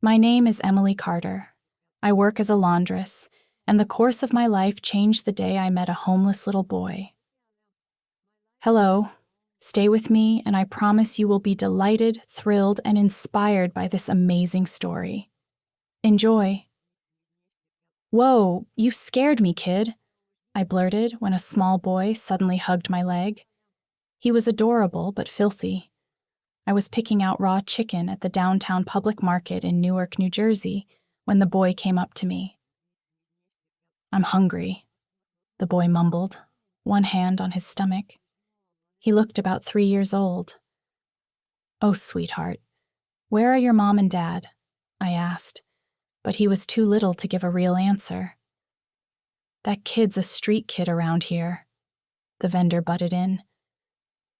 My name is Emily Carter. I work as a laundress, and the course of my life changed the day I met a homeless little boy. Hello. Stay with me, and I promise you will be delighted, thrilled, and inspired by this amazing story. Enjoy. Whoa, you scared me, kid, I blurted when a small boy suddenly hugged my leg. He was adorable but filthy. I was picking out raw chicken at the downtown public market in Newark, New Jersey, when the boy came up to me. I'm hungry, the boy mumbled, one hand on his stomach. He looked about 3 years old. Oh, sweetheart, where are your mom and dad? I asked, but he was too little to give a real answer. That kid's a street kid around here, the vendor butted in.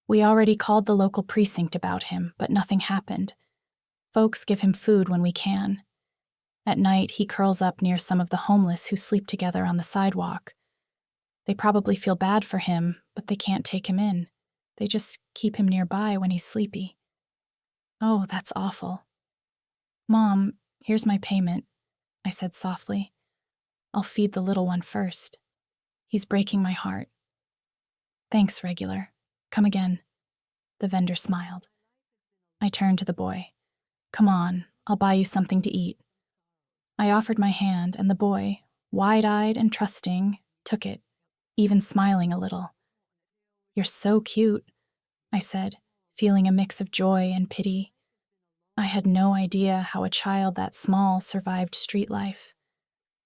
We already called the local precinct about him, but nothing happened. Folks give him food when we can. At night, he curls up near some of the homeless who sleep together on the sidewalk. They probably feel bad for him, but they can't take him in. They just keep him nearby when he's sleepy. Oh, that's awful. Mom, here's my payment, I said softly. I'll feed the little one first. He's breaking my heart. Thanks, regular. Come again. The vendor smiled. I turned to the boy. Come on, I'll buy you something to eat. I offered my hand, and the boy, wide-eyed and trusting, took it, even smiling a little. You're so cute, I said, feeling a mix of joy and pity. I had no idea how a child that small survived street life.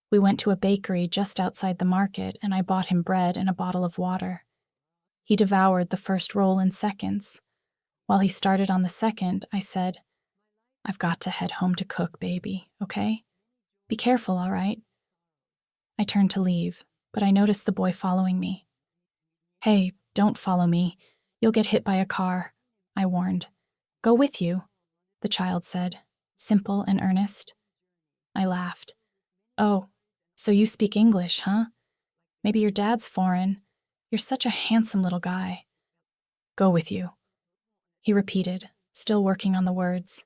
We went to a bakery just outside the market, and I bought him bread and a bottle of water. He devoured the first roll in seconds. While he started on the second, I said, I've got to head home to cook, baby, okay? Be careful, all right? I turned to leave, but I noticed the boy following me. Hey, don't follow me. You'll get hit by a car, I warned. Go with you, the child said, simple and earnest. I laughed. Oh, so you speak English, huh? Maybe your dad's foreign. You're such a handsome little guy. Go with you, he repeated, still working on the words.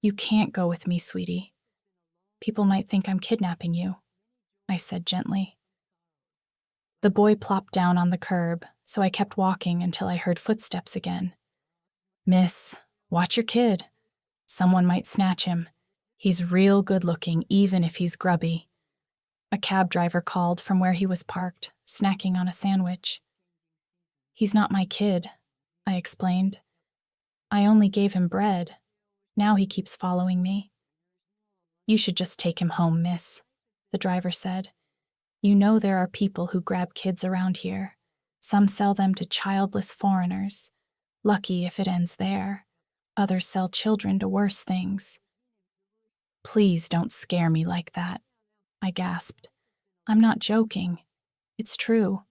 You can't go with me, sweetie. People might think I'm kidnapping you, I said gently. The boy plopped down on the curb, so I kept walking until I heard footsteps again. Miss, watch your kid. Someone might snatch him. He's real good-looking, even if he's grubby. A cab driver called from where he was parked, snacking on a sandwich. He's not my kid, I explained. I only gave him bread. Now he keeps following me. You should just take him home, miss, the driver said. You know there are people who grab kids around here. Some sell them to childless foreigners. Lucky if it ends there. Others sell children to worse things. Please don't scare me like that, I gasped. I'm not joking. It's true.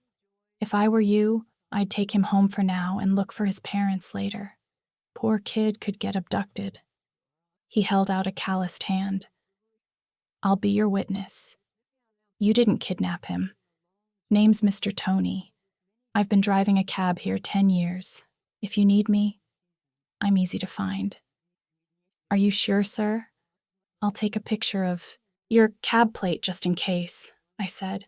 If I were you, I'd take him home for now and look for his parents later. Poor kid could get abducted. He held out a calloused hand. I'll be your witness. You didn't kidnap him. Name's Mr. Tony. I've been driving a cab here 10 years. If you need me, I'm easy to find. Are you sure, sir? I'll take a picture of your cab plate just in case, I said.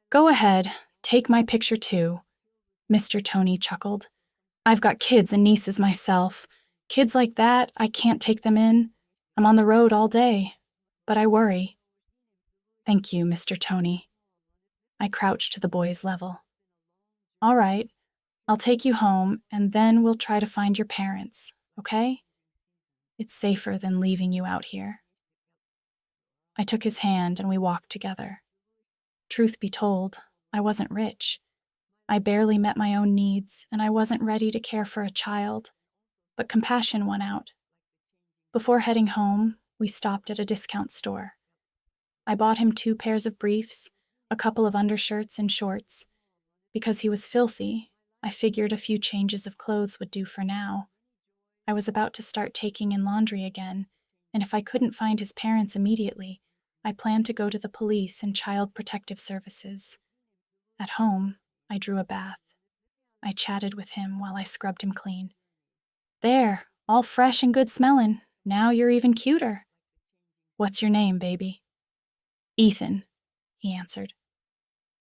Go ahead, take my picture too, Mr. Tony chuckled. I've got kids and nieces myself. Kids like that, I can't take them in. I'm on the road all day, but I worry. Thank you, Mr. Tony. I crouched to the boy's level. All right, I'll take you home, and then we'll try to find your parents, okay? It's safer than leaving you out here. I took his hand and we walked together. Truth be told, I wasn't rich. I barely met my own needs, and I wasn't ready to care for a child, but compassion won out. Before heading home, we stopped at a discount store. I bought him 2 pairs of briefs, a couple of undershirts and shorts. Because he was filthy, I figured a few changes of clothes would do for now. I was about to start taking in laundry again, and if I couldn't find his parents immediately, I planned to go to the police and Child Protective Services. At home, I drew a bath. I chatted with him while I scrubbed him clean. There, all fresh and good smelling. Now you're even cuter, What's your name, baby? Ethan, he answered.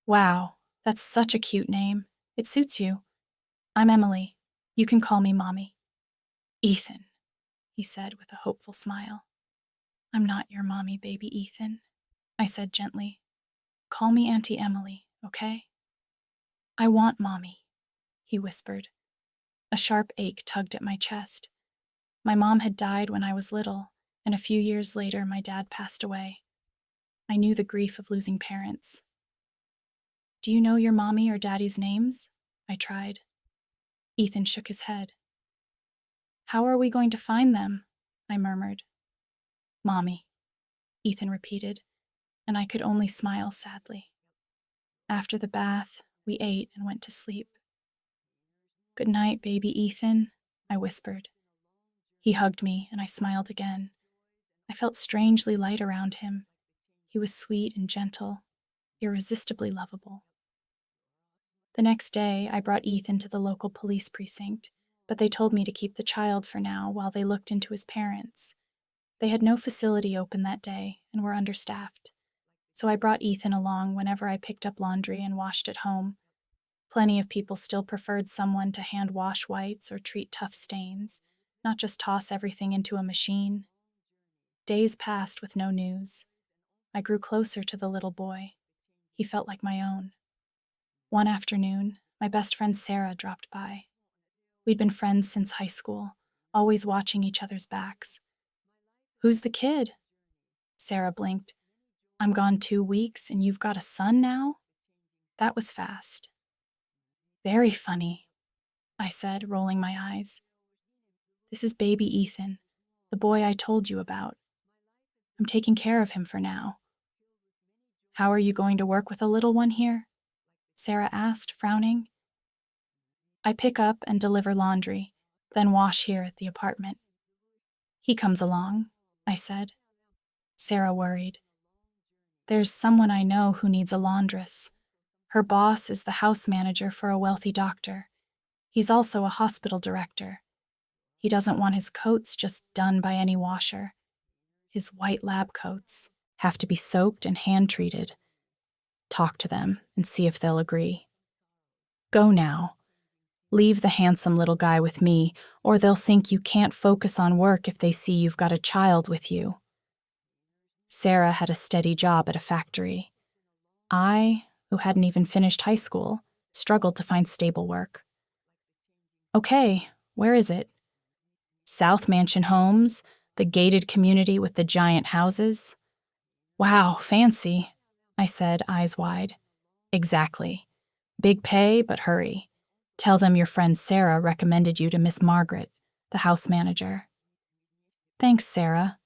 Wow, that's such a cute name. It suits you. I'm Emily. You can call me Mommy. Ethan, he said with a hopeful smile. I'm not your mommy, baby Ethan, I said gently. Call me Auntie Emily, okay? I want Mommy, he whispered. A sharp ache tugged at my chest. My mom had died when I was little, and a few years later my dad passed away. I knew the grief of losing parents. Do you know your mommy or daddy's names? I tried. Ethan shook his head. How are we going to find them? I murmured. Mommy, Ethan repeated, and I could only smile sadly. After the bath, we ate and went to sleep. Good night, baby Ethan, I whispered. He hugged me, and I smiled again. I felt strangely light around him. He was sweet and gentle, irresistibly lovable. The next day, I brought Ethan to the local police precinct, but they told me to keep the child for now while they looked into his parents. They had no facility open that day and were understaffed, so I brought Ethan along whenever I picked up laundry and washed at home. Plenty of people still preferred someone to hand wash whites or treat tough stains, not just toss everything into a machine. Days passed with no news. I grew closer to the little boy. He felt like my own. One afternoon, my best friend Sarah dropped by. We'd been friends since high school, always watching each other's backs. Who's the kid? Sarah blinked. I'm gone 2 weeks and you've got a son now? That was fast. Very funny, I said, rolling my eyes. This is baby Ethan, the boy I told you about. I'm taking care of him for now. How are you going to work with a little one here? Sarah asked, frowning. I pick up and deliver laundry, then wash here at the apartment. He comes along, I said. Sarah worried. There's someone I know who needs a laundress. Her boss is the house manager for a wealthy doctor. He's also a hospital director. He doesn't want his coats just done by any washer. His white lab coats have to be soaked and hand-treated. Talk to them and see if they'll agree. Go now. Leave the handsome little guy with me, or they'll think you can't focus on work if they see you've got a child with you. Sarah had a steady job at a factory. I, who hadn't even finished high school, struggled to find stable work. Okay, where is it? South Mansion Homes, the gated community with the giant houses. Wow, fancy, I said, eyes wide. Exactly. Big pay, but hurry. Tell them your friend Sarah recommended you to Miss Margaret, the house manager. Thanks, Sarah.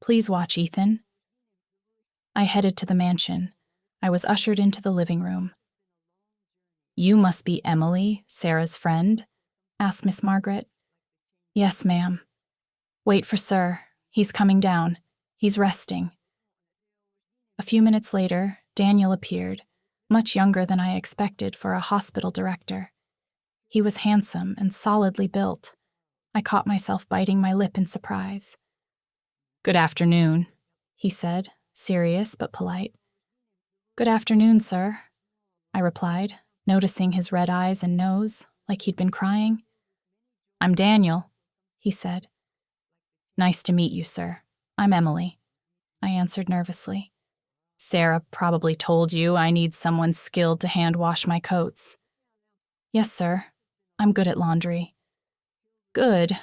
Please watch Ethan. I headed to the mansion. I was ushered into the living room. You must be Emily, Sarah's friend? Asked Miss Margaret. Yes, ma'am. Wait for Sir. He's coming down. He's resting. A few minutes later, Daniel appeared, much younger than I expected for a hospital director. He was handsome and solidly built. I caught myself biting my lip in surprise. Good afternoon, he said, serious but polite. Good afternoon, sir, I replied, noticing his red eyes and nose, like he'd been crying. I'm Daniel, he said. Nice to meet you, sir. I'm Emily, I answered nervously. Sarah probably told you I need someone skilled to hand wash my coats. Yes, sir. I'm good at laundry. Good.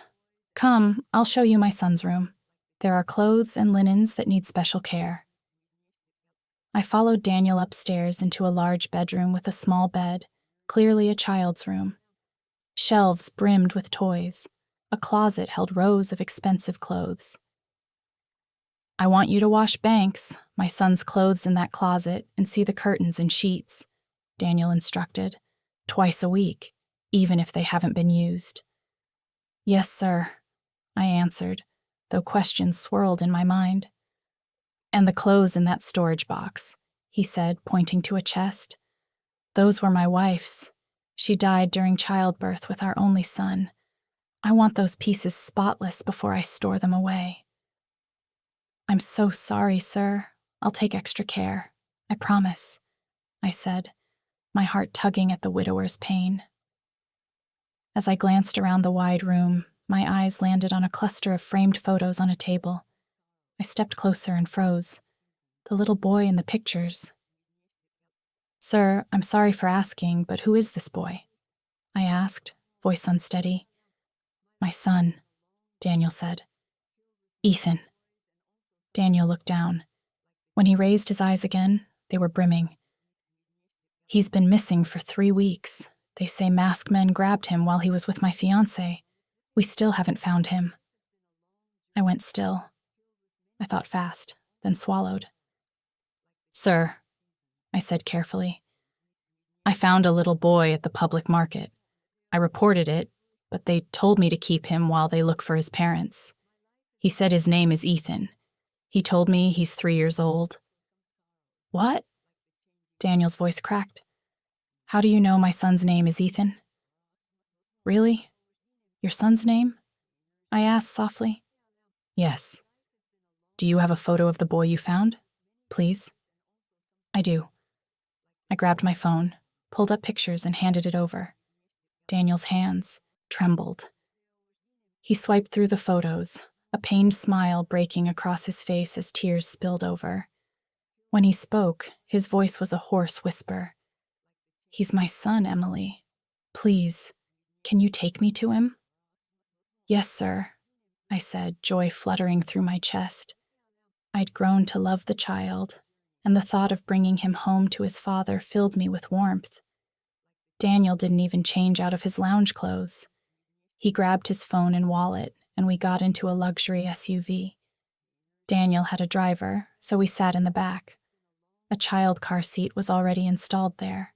Come, I'll show you my son's room. There are clothes and linens that need special care. I followed Daniel upstairs into a large bedroom with a small bed, clearly a child's room. Shelves brimmed with toys. A closet held rows of expensive clothes. I want you to wash Banks, my son's clothes in that closet, and see the curtains and sheets, Daniel instructed, twice a week, even if they haven't been used. Yes, sir, I answered, though questions swirled in my mind. And the clothes in that storage box, he said, pointing to a chest. Those were my wife's. She died during childbirth with our only son. I want those pieces spotless before I store them away. I'm so sorry, sir. I'll take extra care. I promise, I said, my heart tugging at the widower's pain. As I glanced around the wide room, my eyes landed on a cluster of framed photos on a table. I stepped closer and froze. The little boy in the pictures. Sir, I'm sorry for asking, but who is this boy? I asked, voice unsteady. My son, Daniel said. Ethan. Daniel looked down. When he raised his eyes again, they were brimming. He's been missing for 3 weeks. They say masked men grabbed him while he was with my fiancée. We still haven't found him. I went still. I thought fast, then swallowed. Sir, I said carefully, I found a little boy at the public market. I reported it, but they told me to keep him while they look for his parents. He said his name is Ethan. He told me he's 3 years old. What? Daniel's voice cracked. How do you know my son's name is Ethan? Really? Your son's name? I asked softly. Yes. Do you have a photo of the boy you found? Please? I do. I grabbed my phone, pulled up pictures, and handed it over. Daniel's hands trembled. He swiped through the photos, a pained smile breaking across his face as tears spilled over. When he spoke, his voice was a hoarse whisper. He's my son, Emily. Please, can you take me to him? Yes, sir, I said, joy fluttering through my chest. I'd grown to love the child, and the thought of bringing him home to his father filled me with warmth. Daniel didn't even change out of his lounge clothes. He grabbed his phone and wallet, and we got into a luxury SUV. Daniel had a driver, so we sat in the back. A child car seat was already installed there.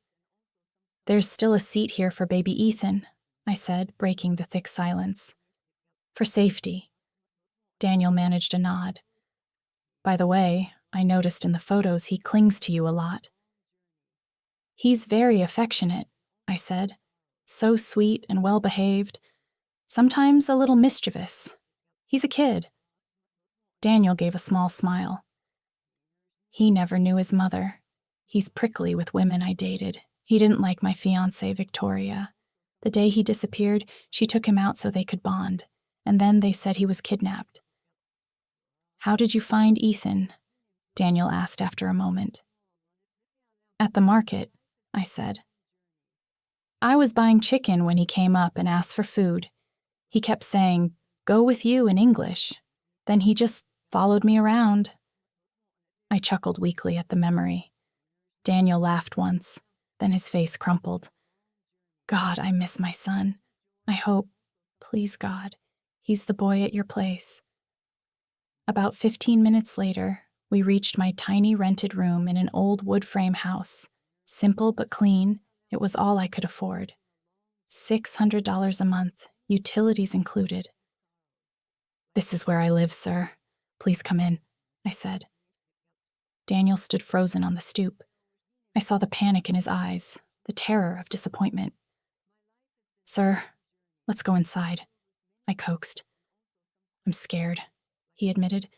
There's still a seat here for baby Ethan, I said, breaking the thick silence. For safety. Daniel managed a nod. By the way, I noticed in the photos he clings to you a lot. He's very affectionate, I said. So sweet and well-behaved. Sometimes a little mischievous. He's a kid. Daniel gave a small smile. He never knew his mother. He's prickly with women I dated. He didn't like my fiancée, Victoria. The day he disappeared, she took him out so they could bond, and then they said he was kidnapped. How did you find Ethan? Daniel asked after a moment. At the market, I said. I was buying chicken when he came up and asked for food. He kept saying, "Go with you" in English. Then he just followed me around. I chuckled weakly at the memory. Daniel laughed once, then his face crumpled. God, I miss my son. I hope, please God, he's the boy at your place. About 15 minutes later, we reached my tiny rented room in an old wood frame house. Simple but clean, it was all I could afford. $600 a month, utilities included. This is where I live, sir. Please come in, I said. Daniel stood frozen on the stoop. I saw the panic in his eyes, the terror of disappointment. Sir, let's go inside, I coaxed. I'm scared, he admitted.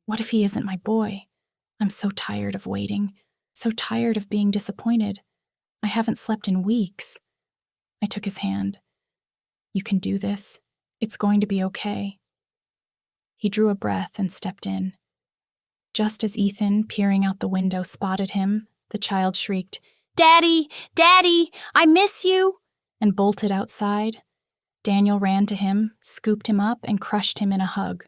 What if he isn't my boy? I'm so tired of waiting, so tired of being disappointed. I haven't slept in weeks. I took his hand. You can do this. It's going to be okay. He drew a breath and stepped in. Just as Ethan, peering out the window, spotted him, the child shrieked, "Daddy! Daddy! I miss you!" and bolted outside. Daniel ran to him, scooped him up, and crushed him in a hug.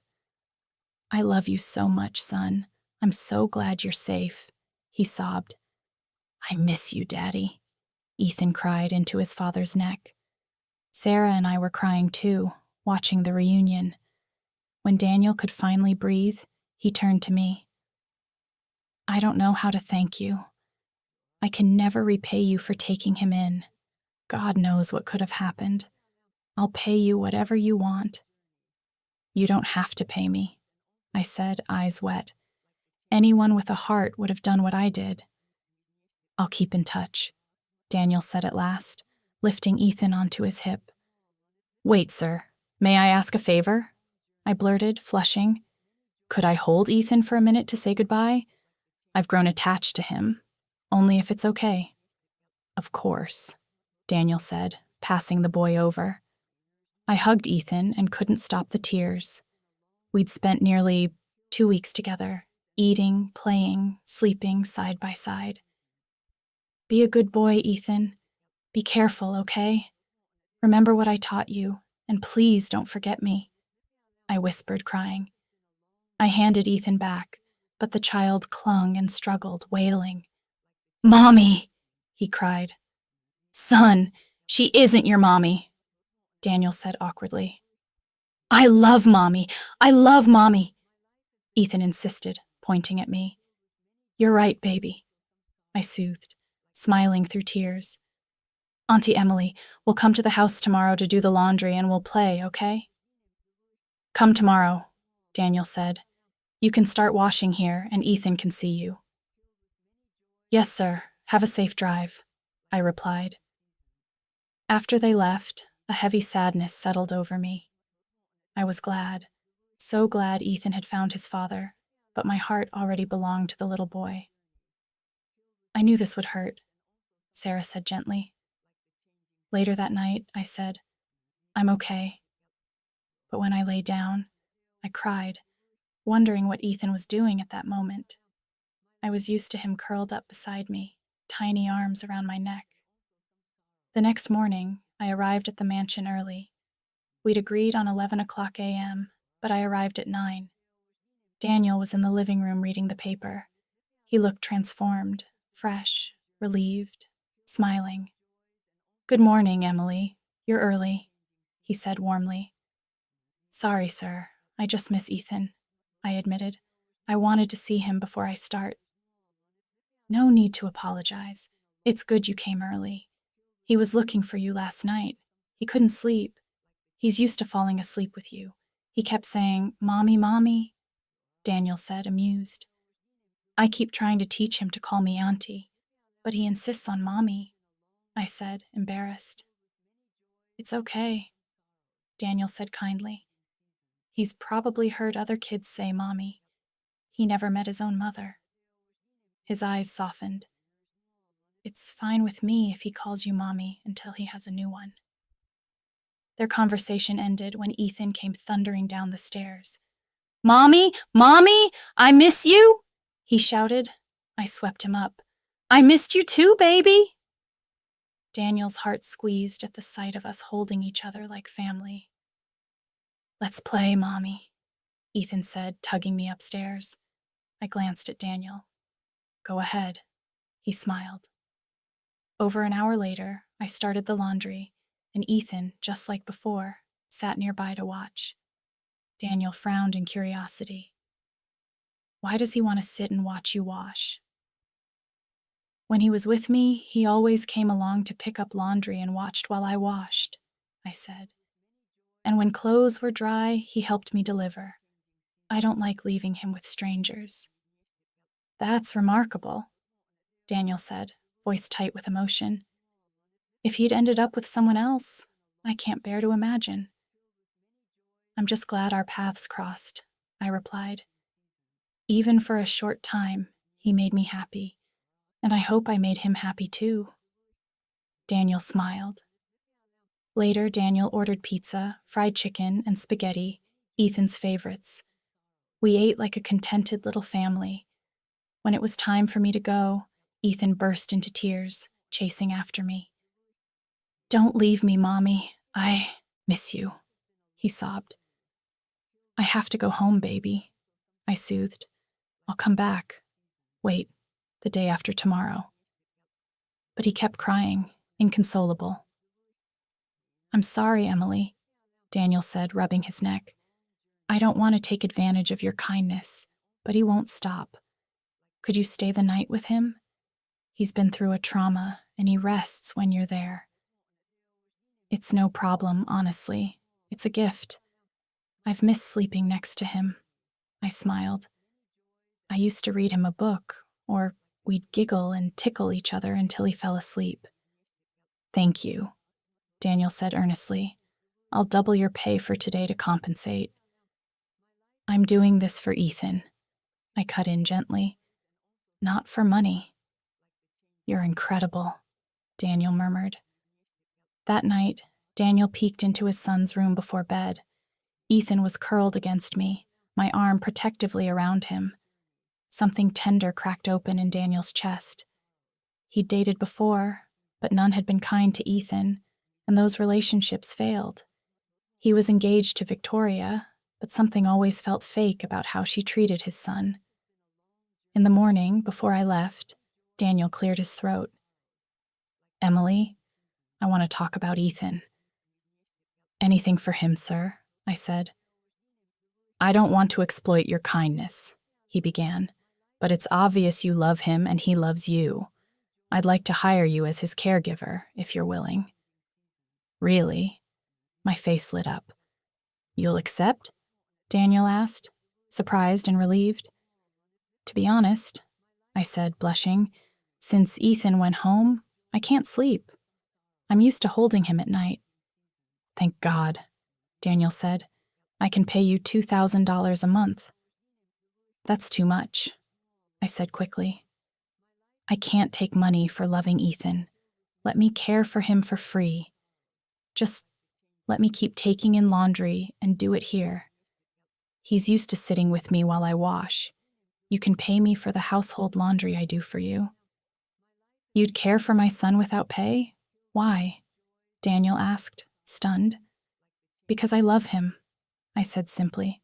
I love you so much, son. I'm so glad you're safe, he sobbed. I miss you, Daddy, Ethan cried into his father's neck. Sarah and I were crying too, watching the reunion. When Daniel could finally breathe, he turned to me. I don't know how to thank you. I can never repay you for taking him in. God knows what could have happened. I'll pay you whatever you want. You don't have to pay me, I said, eyes wet. Anyone with a heart would have done what I did. I'll keep in touch, Daniel said at last, lifting Ethan onto his hip. Wait, sir. May I ask a favor? I blurted, flushing. Could I hold Ethan for a minute to say goodbye? I've grown attached to him. Only if it's okay. Of course, Daniel said, passing the boy over. I hugged Ethan and couldn't stop the tears. We'd spent nearly 2 weeks together, eating, playing, sleeping side by side. Be a good boy, Ethan. Be careful, okay? Remember what I taught you, and please don't forget me, I whispered, crying. I handed Ethan back, but the child clung and struggled, wailing. Mommy, he cried. Son, she isn't your mommy, Daniel said awkwardly. I love Mommy, Ethan insisted, pointing at me. You're right, baby, I soothed, smiling through tears. Auntie Emily, we'll come to the house tomorrow to do the laundry and we'll play, okay? Come tomorrow, Daniel said. You can start washing here and Ethan can see you. Yes, sir. Have a safe drive, I replied. After they left, a heavy sadness settled over me. I was glad, so glad Ethan had found his father, but my heart already belonged to the little boy. I knew this would hurt, Sarah said gently. Later that night, I said, I'm okay. But when I lay down, I cried, wondering what Ethan was doing at that moment. I was used to him curled up beside me, tiny arms around my neck. The next morning, I arrived at the mansion early. We'd agreed on 11 o'clock a.m., but I arrived at 9. Daniel was in the living room reading the paper. He looked transformed, fresh, relieved, smiling. Good morning, Emily. You're early, he said warmly. Sorry, sir. I just miss Ethan, I admitted. I wanted to see him before I start. No need to apologize. It's good you came early. He was looking for you last night. He couldn't sleep. He's used to falling asleep with you. He kept saying, Mommy, Mommy, Daniel said, amused. I keep trying to teach him to call me Auntie, but he insists on Mommy, I said, embarrassed. It's okay, Daniel said kindly. He's probably heard other kids say Mommy. He never met his own mother. His eyes softened. It's fine with me if he calls you Mommy until he has a new one. Their conversation ended when Ethan came thundering down the stairs. Mommy, Mommy, I miss you, he shouted. I swept him up. I missed you too, baby. Daniel's heart squeezed at the sight of us holding each other like family. Let's play, Mommy, Ethan said, tugging me upstairs. I glanced at Daniel. Go ahead, he smiled. Over an hour later, I started the laundry, and Ethan, just like before, sat nearby to watch. Daniel frowned in curiosity. Why does he want to sit and watch you wash? When he was with me, he always came along to pick up laundry and watched while I washed, I said. And when clothes were dry, he helped me deliver. I don't like leaving him with strangers. That's remarkable, Daniel said, voice tight with emotion. If he'd ended up with someone else, I can't bear to imagine. I'm just glad our paths crossed, I replied. Even for a short time, he made me happy, and I hope I made him happy too. Daniel smiled. Later, Daniel ordered pizza, fried chicken, and spaghetti, Ethan's favorites. We ate like a contented little family. When it was time for me to go, Ethan burst into tears, chasing after me. Don't leave me, Mommy. I miss you, he sobbed. I have to go home, baby, I soothed. I'll come back. Wait, the day after tomorrow. But he kept crying, inconsolable. I'm sorry, Emily, Daniel said, rubbing his neck. I don't want to take advantage of your kindness, but he won't stop. Could you stay the night with him? He's been through a trauma, and he rests when you're there. It's no problem, honestly. It's a gift. I've missed sleeping next to him. I smiled. I used to read him a book, or we'd giggle and tickle each other until he fell asleep. Thank you, Daniel said earnestly. I'll double your pay for today to compensate. I'm doing this for Ethan. I cut in gently. Not for money. You're incredible, Daniel murmured. That night, Daniel peeked into his son's room before bed. Ethan was curled against me, my arm protectively around him. Something tender cracked open in Daniel's chest. He'd dated before, but none had been kind to Ethan, and those relationships failed. He was engaged to Victoria, but something always felt fake about how she treated his son. In the morning, before I left, Daniel cleared his throat. Emily, I want to talk about Ethan. Anything for him, sir, I said. I don't want to exploit your kindness, he began, but it's obvious you love him and he loves you. I'd like to hire you as his caregiver, if you're willing. Really? My face lit up. You'll accept? Daniel asked, surprised and relieved. To be honest, I said, blushing, since Ethan went home, I can't sleep. I'm used to holding him at night. Thank God, Daniel said. I can pay you $2,000 a month. That's too much, I said quickly. I can't take money for loving Ethan. Let me care for him for free. Just let me keep taking in laundry and do it here. He's used to sitting with me while I wash. You can pay me for the household laundry I do for you. You'd care for my son without pay? Why? Daniel asked, stunned. Because I love him, I said simply.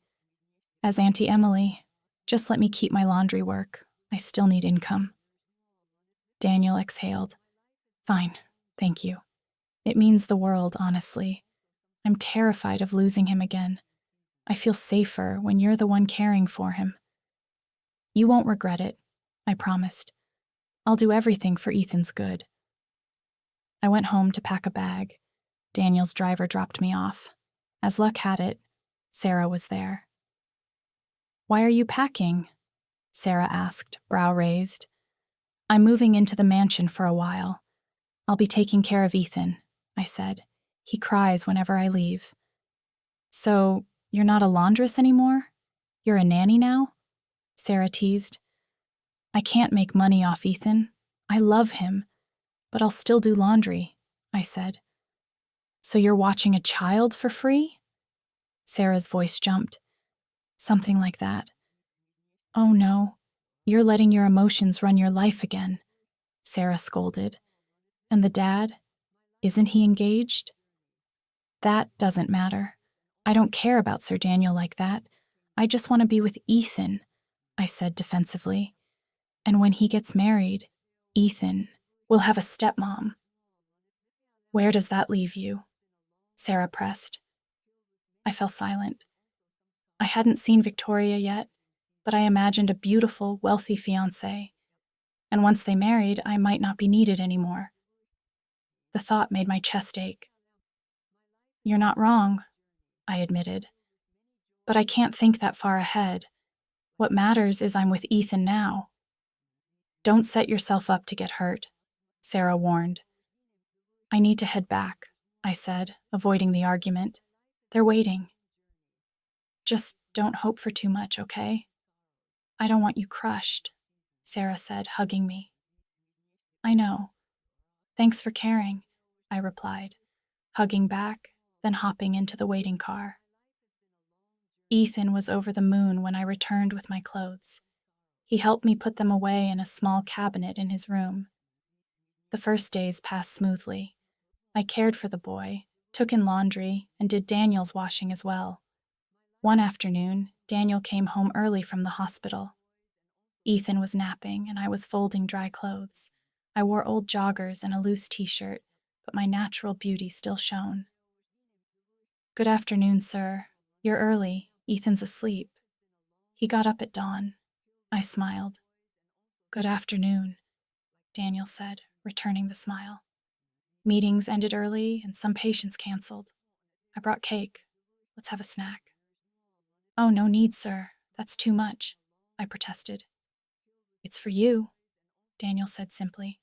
As Auntie Emily, just let me keep my laundry work. I still need income. Daniel exhaled. Fine, thank you. It means the world, honestly. I'm terrified of losing him again. I feel safer when you're the one caring for him. You won't regret it, I promised. I'll do everything for Ethan's good. I went home to pack a bag. Daniel's driver dropped me off. As luck had it, Sarah was there. Why are you packing? Sarah asked, brow raised. I'm moving into the mansion for a while. I'll be taking care of Ethan, I said. He cries whenever I leave. So, you're not a laundress anymore? You're a nanny now? Sarah teased. I can't make money off Ethan. I love him, but I'll still do laundry, I said. So you're watching a child for free? Sarah's voice jumped. Something like that. Oh no, you're letting your emotions run your life again, Sarah scolded. And the dad? Isn't he engaged? That doesn't matter. I don't care about Sir Daniel like that. I just want to be with Ethan, I said defensively. And when he gets married, Ethan will have a stepmom. Where does that leave you? Sarah pressed. I fell silent. I hadn't seen Victoria yet, but I imagined a beautiful, wealthy fiancé. And once they married, I might not be needed anymore. The thought made my chest ache. You're not wrong, I admitted. But I can't think that far ahead. What matters is I'm with Ethan now. Don't set yourself up to get hurt, Sarah warned. I need to head back, I said, avoiding the argument. They're waiting. Just don't hope for too much, okay? I don't want you crushed, Sarah said, hugging me. I know. Thanks for caring, I replied, hugging back, then hopping into the waiting car. Ethan was over the moon when I returned with my clothes. He helped me put them away in a small cabinet in his room. The first days passed smoothly. I cared for the boy, took in laundry, and did Daniel's washing as well. One afternoon, Daniel came home early from the hospital. Ethan was napping, and I was folding dry clothes. I wore old joggers and a loose t-shirt, but my natural beauty still shone. Good afternoon, sir. You're early. Ethan's asleep. He got up at dawn. I smiled. Good afternoon, Daniel said, returning the smile. Meetings ended early and some patients canceled. I brought cake. Let's have a snack. Oh, no need, sir. That's too much, I protested. It's for you, Daniel said simply.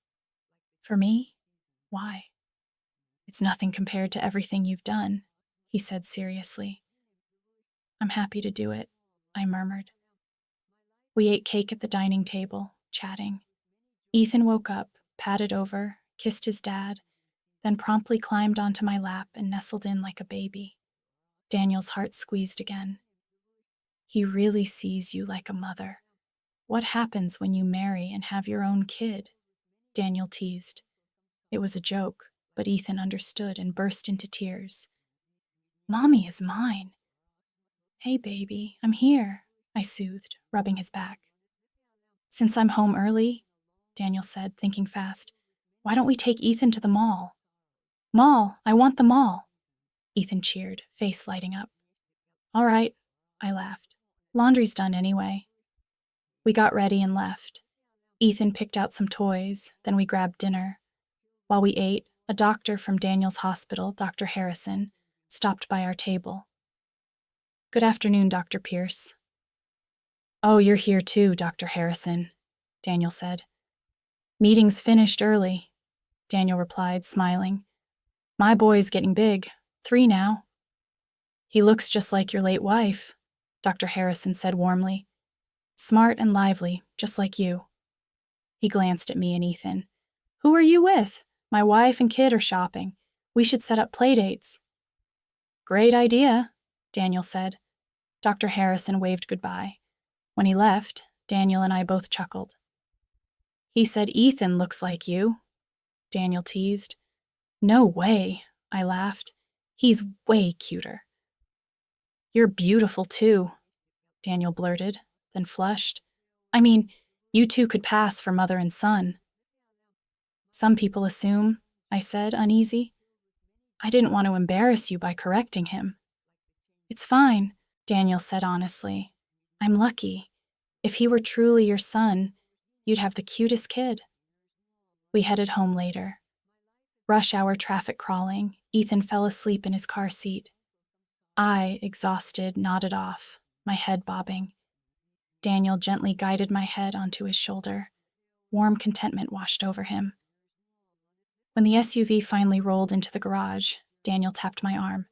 For me? Why? It's nothing compared to everything you've done, he said seriously. I'm happy to do it. I murmured. We ate cake at the dining table, chatting. Ethan woke up, patted over, kissed his dad, then promptly climbed onto my lap and nestled in like a baby. Daniel's heart squeezed again. He really sees you like a mother. What happens when you marry and have your own kid? Daniel teased. It was a joke, but Ethan understood and burst into tears. Mommy is mine. Hey, baby, I'm here, I soothed, rubbing his back. Since I'm home early, Daniel said, thinking fast, why don't we take Ethan to the mall? Mall, I want the mall, Ethan cheered, face lighting up. All right, I laughed. Laundry's done anyway. We got ready and left. Ethan picked out some toys, then we grabbed dinner. While we ate, a doctor from Daniel's hospital, Dr. Harrison, stopped by our table. Good afternoon, Dr. Pierce. Oh, you're here too, Dr. Harrison, Daniel said. Meeting's finished early, Daniel replied, smiling. My boy's getting big, 3 now. He looks just like your late wife, Dr. Harrison said warmly. Smart and lively, just like you. He glanced at me and Ethan. Who are you with? My wife and kid are shopping. We should set up play dates. Great idea, Daniel said. Dr. Harrison waved goodbye. When he left, Daniel and I both chuckled. He said Ethan looks like you, Daniel teased. No way, I laughed. He's way cuter. You're beautiful too, Daniel blurted, then flushed. I mean, you two could pass for mother and son. Some people assume, I said, uneasy. I didn't want to embarrass you by correcting him. It's fine, Daniel said honestly. I'm lucky. If he were truly your son, you'd have the cutest kid. We headed home later. Rush hour traffic crawling, Ethan fell asleep in his car seat. I, exhausted, nodded off, my head bobbing. Daniel gently guided my head onto his shoulder. Warm contentment washed over him. When the SUV finally rolled into the garage, Daniel tapped my arm.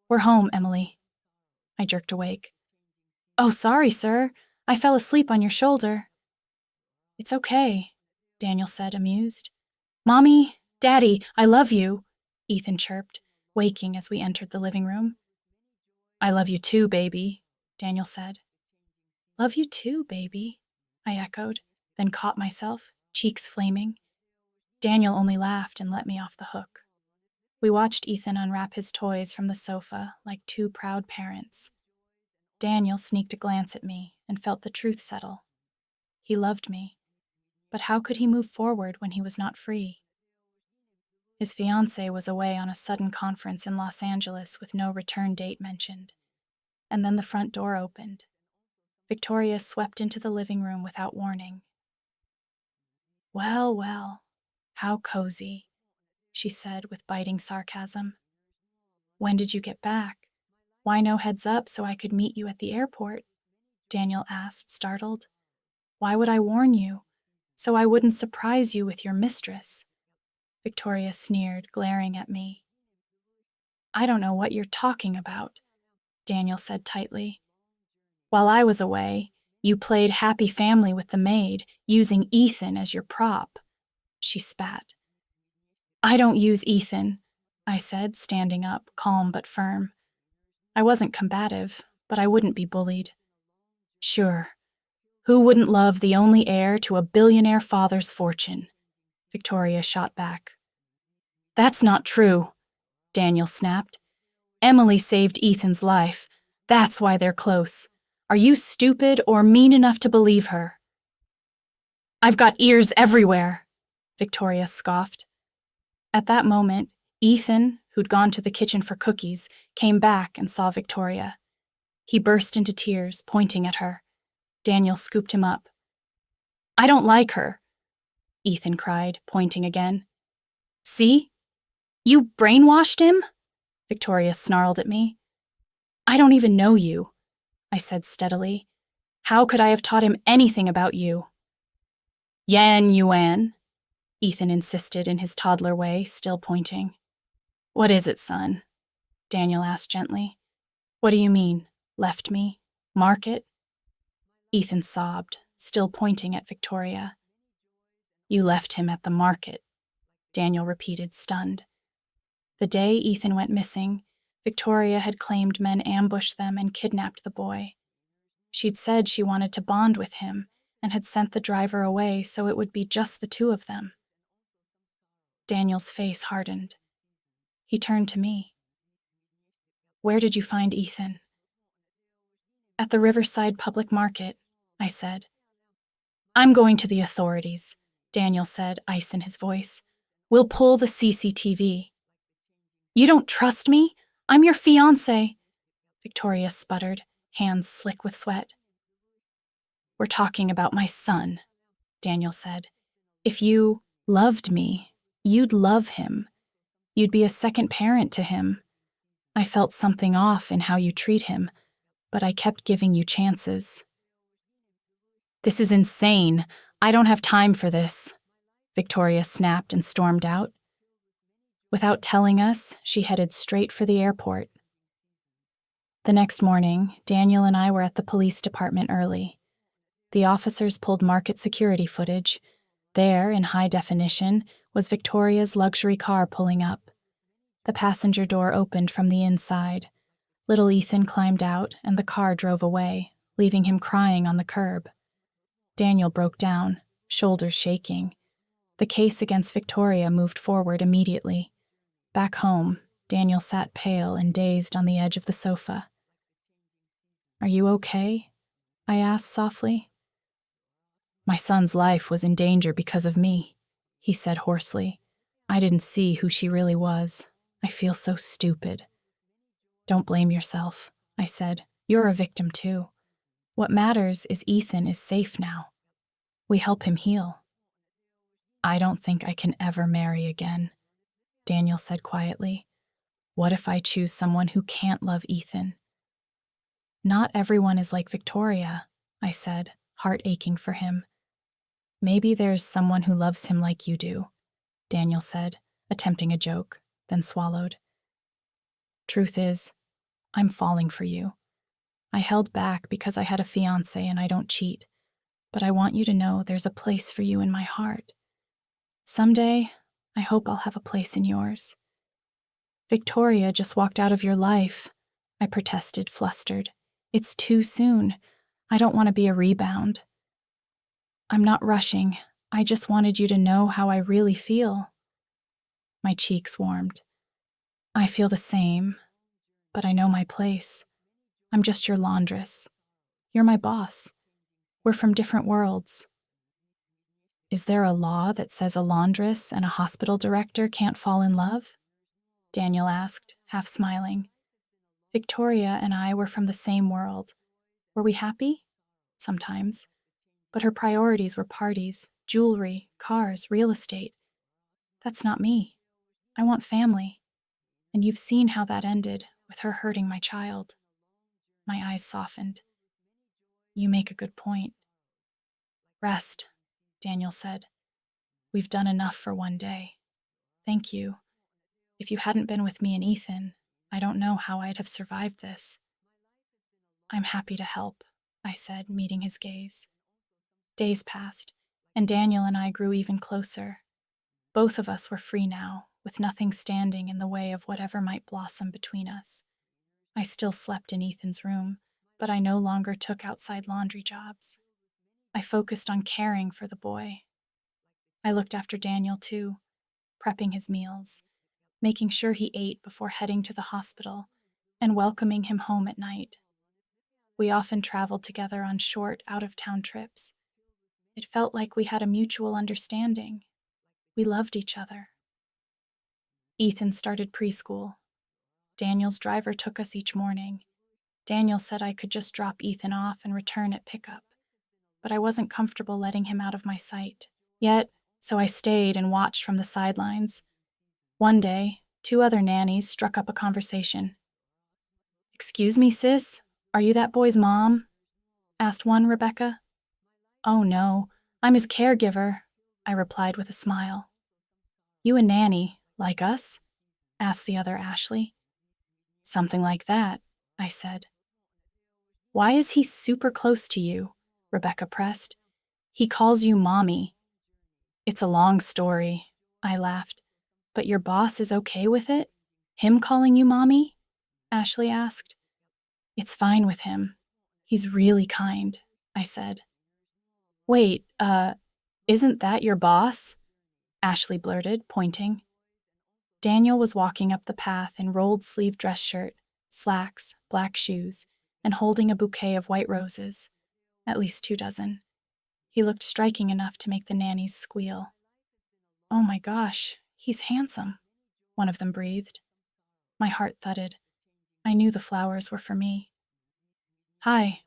We're home, Emily. I jerked awake. Oh, sorry, sir. I fell asleep on your shoulder. It's okay, Daniel said, amused. Mommy, Daddy, I love you, Ethan chirped, waking as we entered the living room. I love you too, baby, Daniel said. Love you too, baby, I echoed, then caught myself, cheeks flaming. Daniel only laughed and let me off the hook. We watched Ethan unwrap his toys from the sofa like 2 proud parents. Daniel sneaked a glance at me and felt the truth settle. He loved me, but how could he move forward when he was not free? His fiancée was away on a sudden conference in Los Angeles with no return date mentioned. And then the front door opened. Victoria swept into the living room without warning. Well, well, how cozy, she said with biting sarcasm. When did you get back? Why no heads up so I could meet you at the airport? Daniel asked, startled. Why would I warn you? So I wouldn't surprise you with your mistress. Victoria sneered, glaring at me. I don't know what you're talking about, Daniel said tightly. While I was away, you played happy family with the maid, using Ethan as your prop. She spat. I don't use Ethan, I said, standing up, calm but firm. I wasn't combative, but I wouldn't be bullied. Sure. Who wouldn't love the only heir to a billionaire father's fortune? Victoria shot back. That's not true, Daniel snapped. Emily saved Ethan's life. That's why they're close. Are you stupid or mean enough to believe her? I've got ears everywhere, Victoria scoffed. At that moment, Ethan, who'd gone to the kitchen for cookies, came back and saw Victoria. He burst into tears, pointing at her. Daniel scooped him up. I don't like her, Ethan cried, pointing again. See? You brainwashed him? Victoria snarled at me. I don't even know you, I said steadily. How could I have taught him anything about you? Yan Yuan, Ethan insisted in his toddler way, still pointing. What is it, son? Daniel asked gently. What do you mean, left me? Market? Ethan sobbed, still pointing at Victoria. You left him at the market, Daniel repeated, stunned. The day Ethan went missing, Victoria had claimed men ambushed them and kidnapped the boy. She'd said she wanted to bond with him and had sent the driver away so it would be just the two of them. Daniel's face hardened. He turned to me. Where did you find Ethan? At the Riverside Public Market, I said. I'm going to the authorities, Daniel said, ice in his voice. We'll pull the CCTV. You don't trust me? I'm your fiancée, Victoria sputtered, hands slick with sweat. We're talking about my son, Daniel said. If you loved me, you'd love him. You'd be a second parent to him. I felt something off in how you treat him, but I kept giving you chances. This is insane. I don't have time for this, Victoria snapped and stormed out. Without telling us, she headed straight for the airport. The next morning, Daniel and I were at the police department early. The officers pulled market security footage. There, in high definition, was Victoria's luxury car pulling up. The passenger door opened from the inside. Little Ethan climbed out, and the car drove away, leaving him crying on the curb. Daniel broke down, shoulders shaking. The case against Victoria moved forward immediately. Back home, Daniel sat pale and dazed on the edge of the sofa. Are you okay? I asked softly. My son's life was in danger because of me, he said hoarsely. I didn't see who she really was. I feel so stupid. Don't blame yourself, I said. You're a victim too. What matters is Ethan is safe now. We help him heal. I don't think I can ever marry again, Daniel said quietly. What if I choose someone who can't love Ethan? Not everyone is like Victoria, I said, heart aching for him. Maybe there's someone who loves him like you do, Daniel said, attempting a joke, then swallowed. Truth is, I'm falling for you. I held back because I had a fiancé and I don't cheat, but I want you to know there's a place for you in my heart. Someday, I hope I'll have a place in yours. Victoria just walked out of your life, I protested, flustered. It's too soon. I don't want to be a rebound. I'm not rushing. I just wanted you to know how I really feel. My cheeks warmed. I feel the same, but I know my place. I'm just your laundress. You're my boss. We're from different worlds. Is there a law that says a laundress and a hospital director can't fall in love? Daniel asked, half smiling. Victoria and I were from the same world. Were we happy? Sometimes. But her priorities were parties, jewelry, cars, real estate. That's not me. I want family. And you've seen how that ended, with her hurting my child. My eyes softened. You make a good point. Rest, Daniel said. We've done enough for one day. Thank you. If you hadn't been with me and Ethan, I don't know how I'd have survived this. I'm happy to help, I said, meeting his gaze. Days passed, and Daniel and I grew even closer. Both of us were free now, with nothing standing in the way of whatever might blossom between us. I still slept in Ethan's room, but I no longer took outside laundry jobs. I focused on caring for the boy. I looked after Daniel too, prepping his meals, making sure he ate before heading to the hospital, and welcoming him home at night. We often traveled together on short, out-of-town trips. It felt like we had a mutual understanding. We loved each other. Ethan started preschool. Daniel's driver took us each morning. Daniel said I could just drop Ethan off and return at pickup, but I wasn't comfortable letting him out of my sight. Yet, so I stayed and watched from the sidelines. One day, 2 other nannies struck up a conversation. "Excuse me, sis, are you that boy's mom?" asked one, Rebecca. "Oh no, I'm his caregiver," I replied with a smile. "You a nanny, like us?" asked the other, Ashley. "Something like that," I said. Why is he super close to you? Rebecca pressed. He calls you mommy. It's a long story, I laughed. But your boss is okay with it? Him calling you mommy? Ashley asked. It's fine with him. He's really kind, I said. Wait, isn't that your boss? Ashley blurted, pointing. Daniel was walking up the path in rolled-sleeve dress shirt, slacks, black shoes, and holding a bouquet of white roses, at least 24. He looked striking enough to make the nannies squeal. Oh my gosh, he's handsome, one of them breathed. My heart thudded. I knew the flowers were for me. Hi,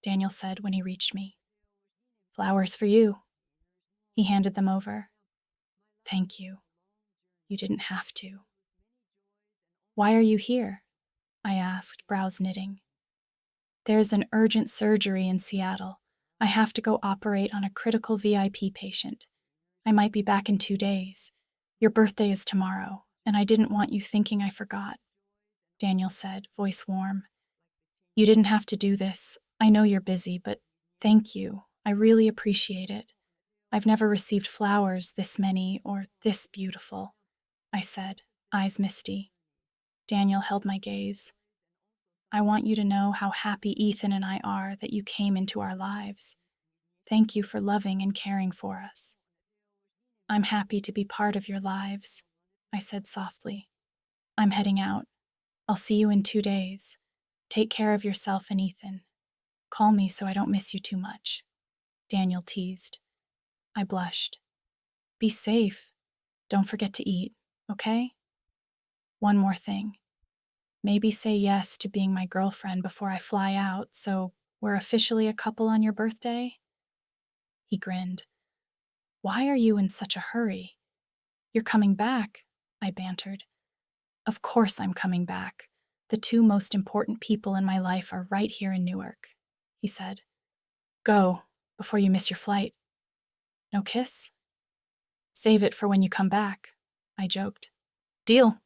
Daniel said when he reached me. Flowers for you. He handed them over. Thank you. You didn't have to. Why are you here? I asked, brows knitting. There's an urgent surgery in Seattle. I have to go operate on a critical VIP patient. I might be back in 2 days. Your birthday is tomorrow, and I didn't want you thinking I forgot, Daniel said, voice warm. You didn't have to do this. I know you're busy, but thank you. I really appreciate it. I've never received flowers this many or this beautiful, I said, eyes misty. Daniel held my gaze. I want you to know how happy Ethan and I are that you came into our lives. Thank you for loving and caring for us. I'm happy to be part of your lives, I said softly. I'm heading out. I'll see you in 2 days. Take care of yourself and Ethan. Call me so I don't miss you too much, Daniel teased. I blushed. Be safe. Don't forget to eat, okay? One more thing. Maybe say yes to being my girlfriend before I fly out, so we're officially a couple on your birthday? He grinned. Why are you in such a hurry? You're coming back, I bantered. Of course I'm coming back. The 2 most important people in my life are right here in Newark, he said. Go, before you miss your flight. No kiss? Save it for when you come back, I joked. Deal,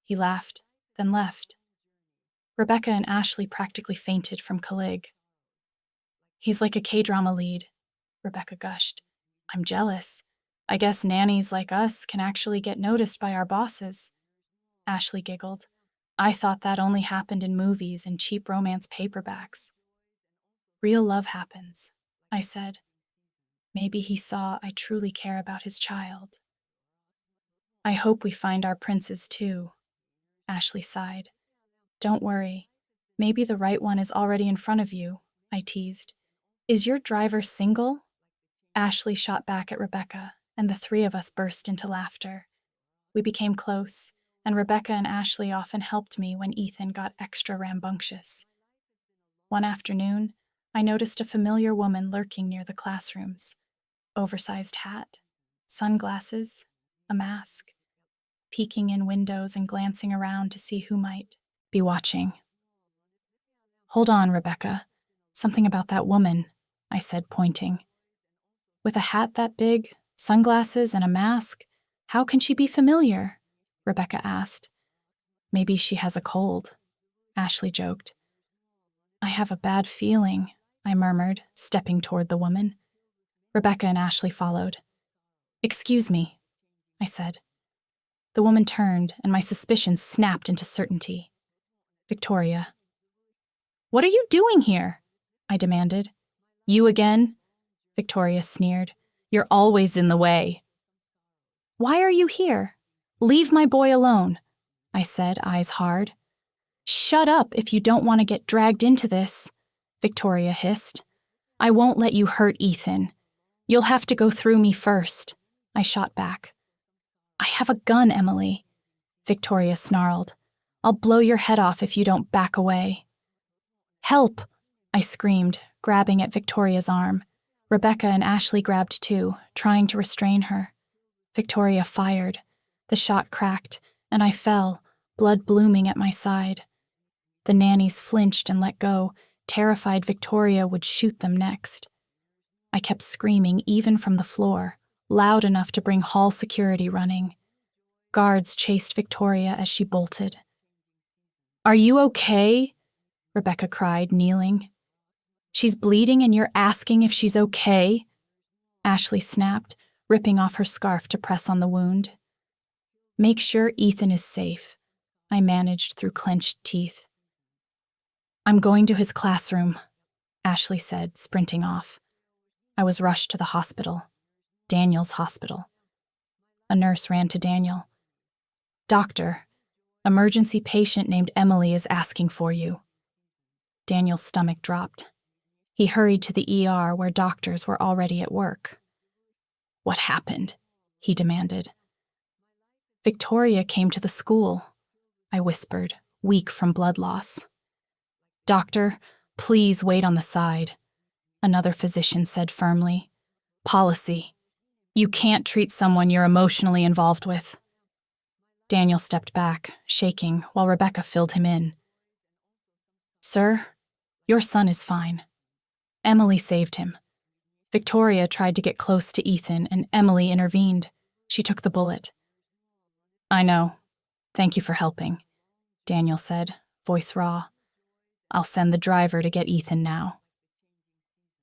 he laughed, then left. Rebecca and Ashley practically fainted from Calig. He's like a K-drama lead, Rebecca gushed. I'm jealous. I guess nannies like us can actually get noticed by our bosses. Ashley giggled. I thought that only happened in movies and cheap romance paperbacks. Real love happens, I said. Maybe he saw I truly care about his child. I hope we find our princes too, Ashley sighed. Don't worry. Maybe the right one is already in front of you, I teased. Is your driver single? Ashley shot back at Rebecca, and the 3 of us burst into laughter. We became close, and Rebecca and Ashley often helped me when Ethan got extra rambunctious. One afternoon, I noticed a familiar woman lurking near the classrooms. Oversized hat, sunglasses, a mask, peeking in windows and glancing around to see who might be watching. Hold on, Rebecca. Something about that woman, I said, pointing. With a hat that big, sunglasses, and a mask, how can she be familiar? Rebecca asked. Maybe she has a cold, Ashley joked. I have a bad feeling, I murmured, stepping toward the woman. Rebecca and Ashley followed. Excuse me, I said. The woman turned, and my suspicions snapped into certainty. Victoria. What are you doing here? I demanded. You again? Victoria sneered. You're always in the way. Why are you here? Leave my boy alone, I said, eyes hard. Shut up if you don't want to get dragged into this, Victoria hissed. I won't let you hurt Ethan. You'll have to go through me first, I shot back. I have a gun, Emily, Victoria snarled. I'll blow your head off if you don't back away. Help, I screamed, grabbing at Victoria's arm. Rebecca and Ashley grabbed too, trying to restrain her. Victoria fired. The shot cracked, and I fell, blood blooming at my side. The nannies flinched and let go, terrified Victoria would shoot them next. I kept screaming even from the floor, loud enough to bring hall security running. Guards chased Victoria as she bolted. Are you okay? Rebecca cried, kneeling. She's bleeding and you're asking if she's okay? Ashley snapped, ripping off her scarf to press on the wound. Make sure Ethan is safe, I managed through clenched teeth. I'm going to his classroom, Ashley said, sprinting off. I was rushed to the hospital, Daniel's hospital. A nurse ran to Daniel. Doctor, emergency patient named Emily is asking for you. Daniel's stomach dropped. He hurried to the ER where doctors were already at work. What happened? He demanded. Victoria came to the school, I whispered, weak from blood loss. Doctor, please wait on the side, another physician said firmly. Policy. You can't treat someone you're emotionally involved with. Daniel stepped back, shaking, while Rebecca filled him in. Sir, your son is fine. Emily saved him. Victoria tried to get close to Ethan, and Emily intervened. She took the bullet. I know. Thank you for helping, Daniel said, voice raw. I'll send the driver to get Ethan now.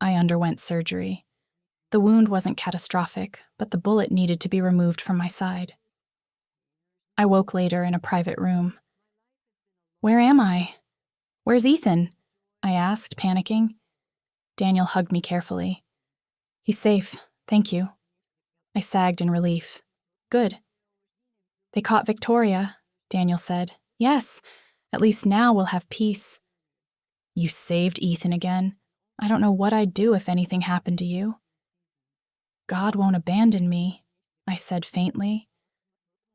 I underwent surgery. The wound wasn't catastrophic, but the bullet needed to be removed from my side. I woke later in a private room. Where am I? Where's Ethan? I asked, panicking. Daniel hugged me carefully. He's safe, thank you. I sagged in relief. Good. They caught Victoria, Daniel said. Yes, at least now we'll have peace. You saved Ethan again. I don't know what I'd do if anything happened to you. God won't abandon me, I said faintly.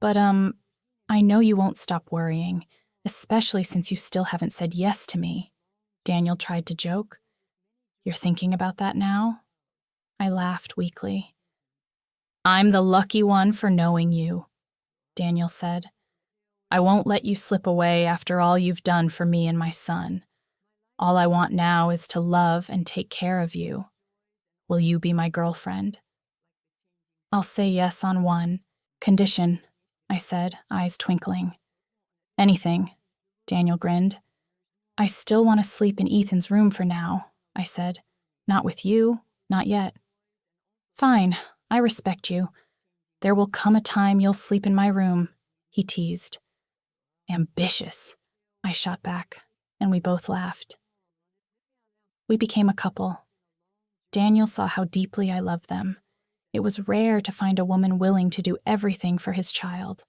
But, I know you won't stop worrying, especially since you still haven't said yes to me. Daniel tried to joke. You're thinking about that now? I laughed weakly. I'm the lucky one for knowing you, Daniel said. I won't let you slip away after all you've done for me and my son. All I want now is to love and take care of you. Will you be my girlfriend? I'll say yes on one condition, I said, eyes twinkling. Anything, Daniel grinned. I still want to sleep in Ethan's room for now, I said. Not with you, not yet. Fine, I respect you. There will come a time you'll sleep in my room, he teased. Ambitious, I shot back, and we both laughed. We became a couple. Daniel saw how deeply I loved them. It was rare to find a woman willing to do everything for his child.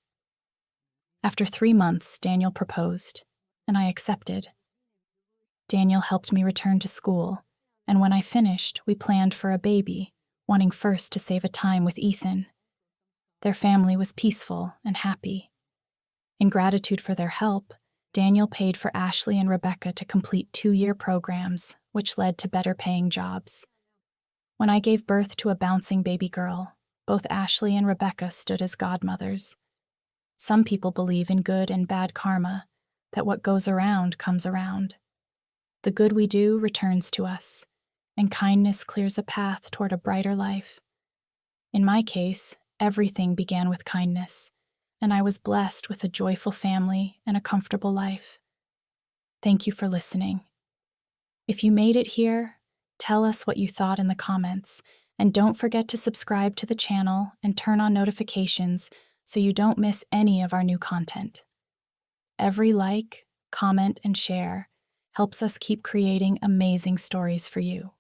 After 3 months, Daniel proposed, and I accepted. Daniel helped me return to school, and when I finished, we planned for a baby, wanting first to save a time with Ethan. Their family was peaceful and happy. In gratitude for their help, Daniel paid for Ashley and Rebecca to complete 2-year programs, which led to better-paying jobs. When I gave birth to a bouncing baby girl, both Ashley and Rebecca stood as godmothers. Some people believe in good and bad karma, that what goes around comes around. The good we do returns to us, and kindness clears a path toward a brighter life. In my case, everything began with kindness, and I was blessed with a joyful family and a comfortable life. Thank you for listening. If you made it here, tell us what you thought in the comments, and don't forget to subscribe to the channel and turn on notifications so you don't miss any of our new content. Every like, comment, and share helps us keep creating amazing stories for you.